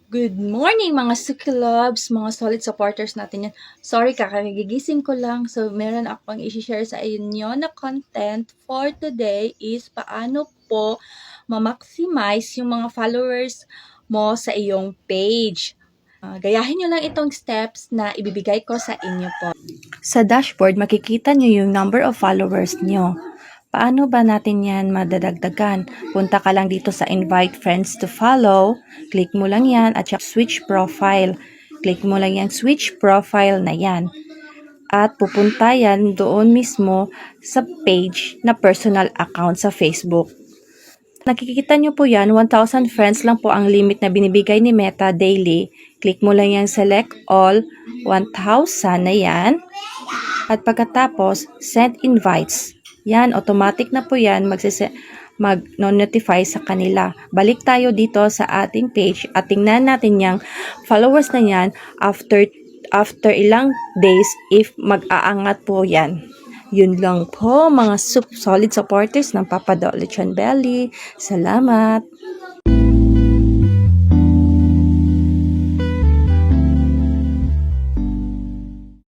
Good morning mga Suki Loves, mga solid supporters natin yan. Sorry, kakagigising ko lang. So, meron akong i-share sa inyo na content for today is paano po ma-maximize yung mga followers mo sa iyong page. Gayahin nyo lang itong steps na ibibigay ko sa inyo po. Sa dashboard, makikita nyo yung number of followers nyo. Paano ba natin yan madadagdagan? Punta ka lang dito sa invite friends to follow. Click mo lang yan at switch profile. Click mo lang yung switch profile na yan. At pupunta yan doon mismo sa page na personal account sa Facebook. Nakikita nyo po yan, 1,000 friends lang po ang limit na binibigay ni Meta daily. Click mo lang yung select all, 1,000 na yan. At pagkatapos, send invites. Yan, automatic na po yan, mag-notify sa kanila. Balik tayo dito sa ating page at tingnan natin yung followers na yan after ilang days if mag-aangat po yan. Yun lang po mga solid supporters ng Papa Dolly Belly. Salamat!